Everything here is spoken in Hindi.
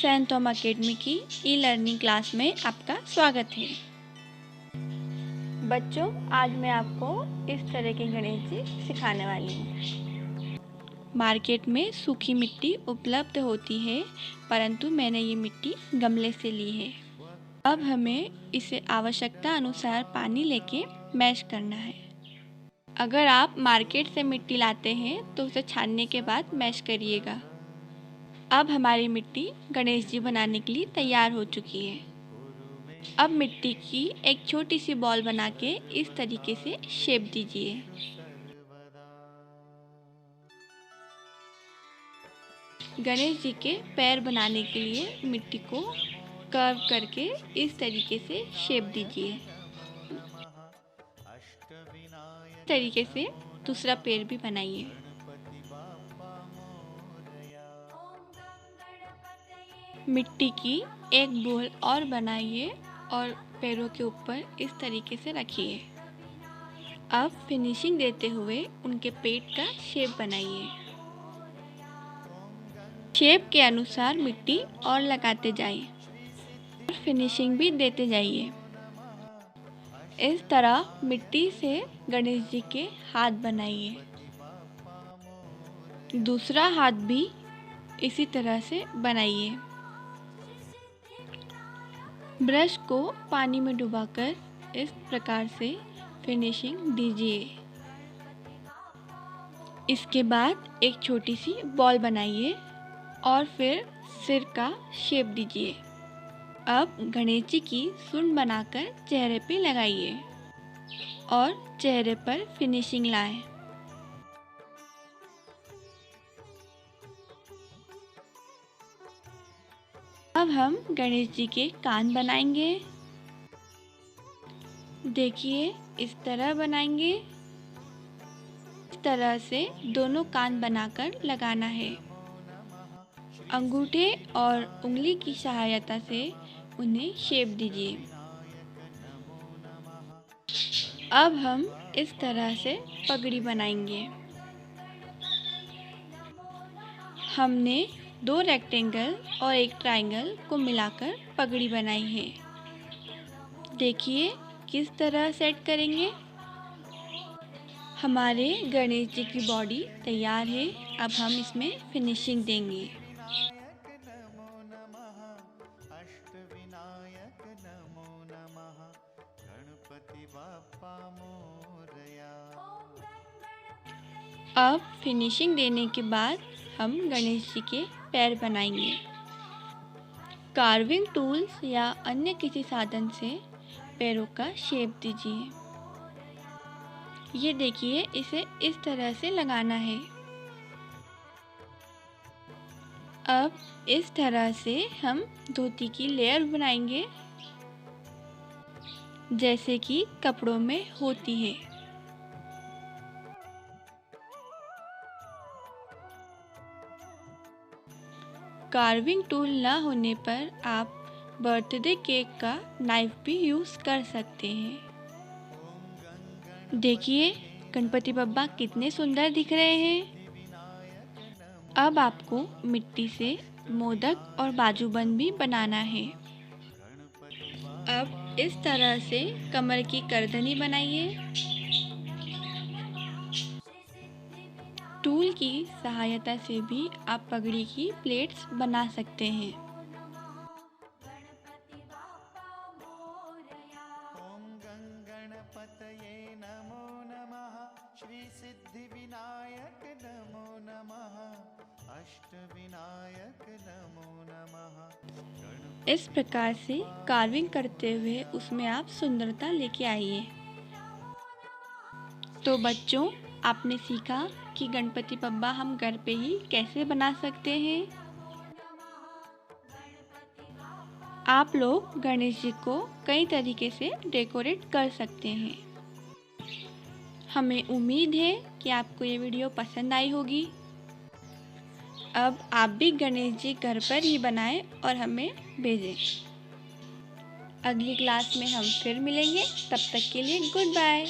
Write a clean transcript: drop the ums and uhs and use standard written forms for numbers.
सेंट थॉम अकेडमी की ई लर्निंग क्लास में आपका स्वागत है। बच्चों, आज मैं आपको इस तरह के गणेश जी सिखाने वाली हूँ। मार्केट में सूखी मिट्टी उपलब्ध होती है, परंतु मैंने ये मिट्टी गमले से ली है। अब हमें इसे आवश्यकता अनुसार पानी लेके मैश करना है। अगर आप मार्केट से मिट्टी लाते हैं तो उसे छानने के बाद मैश करिएगा। अब हमारी मिट्टी गणेश जी बनाने के लिए तैयार हो चुकी है। अब मिट्टी की एक छोटी सी बॉल बना के इस तरीके से शेप दीजिए। गणेश जी के पैर बनाने के लिए मिट्टी को कर्व करके इस तरीके से शेप दीजिए। इस तरीके से दूसरा पैर भी बनाइए। मिट्टी की एक बोल और बनाइए और पैरों के ऊपर इस तरीके से रखिए। अब फिनिशिंग देते हुए उनके पेट का शेप बनाइए। शेप के अनुसार मिट्टी और लगाते जाइए और फिनिशिंग भी देते जाइए। इस तरह मिट्टी से गणेश जी के हाथ बनाइए। दूसरा हाथ भी इसी तरह से बनाइए। ब्रश को पानी में डुबाकर इस प्रकार से फिनिशिंग दीजिए। इसके बाद एक छोटी सी बॉल बनाइए और फिर सिर का शेप दीजिए। अब गणेश जी की सूंड बनाकर चेहरे पे लगाइए और चेहरे पर फिनिशिंग लाएं। अब हम गणेश जी के कान बनाएंगे। देखिए, इस तरह बनाएंगे। इस तरह से दोनों कान बनाकर लगाना है। अंगूठे और उंगली की सहायता से उन्हें शेप दीजिए। अब हम इस तरह से पगड़ी बनाएंगे। हमने 2 रेक्टेंगल और एक ट्रायंगल को मिलाकर पगड़ी बनाई है। देखिए किस तरह सेट करेंगे। हमारे गणेश जी की बॉडी तैयार है। अब हम इसमें फिनिशिंग देंगे। अब फिनिशिंग देने के बाद हम गणेश जी के पैर बनाएंगे। कार्विंग टूल्स या अन्य किसी साधन से पैरों का शेप दीजिए। ये देखिए, इसे इस तरह से लगाना है। अब इस तरह से हम धोती की लेयर बनाएंगे, जैसे कि कपड़ों में होती है। कार्विंग टूल ना होने पर आप बर्थडे केक का नाइफ भी यूज़ कर सकते हैं। देखिए, गणपति बप्पा कितने सुंदर दिख रहे हैं। अब आपको मिट्टी से मोदक और बाजूबंद भी बनाना है। अब इस तरह से कमर की करधनी बनाइए। टूल की सहायता से भी आप पगड़ी की प्लेट्स बना सकते हैं। श्री सिद्धिविनायक नमो नमः, अष्टविनायक नमो नमः। इस प्रकार से कार्विंग करते हुए उसमें आप सुंदरता लेके आइए। तो बच्चों, आपने सीखा कि गणपति बप्पा हम घर पे ही कैसे बना सकते हैं। आप लोग गणेश जी को कई तरीके से डेकोरेट कर सकते हैं। हमें उम्मीद है कि आपको ये वीडियो पसंद आई होगी। अब आप भी गणेश जी घर पर ही बनाएं और हमें भेजें। अगली क्लास में हम फिर मिलेंगे। तब तक के लिए गुड बाय।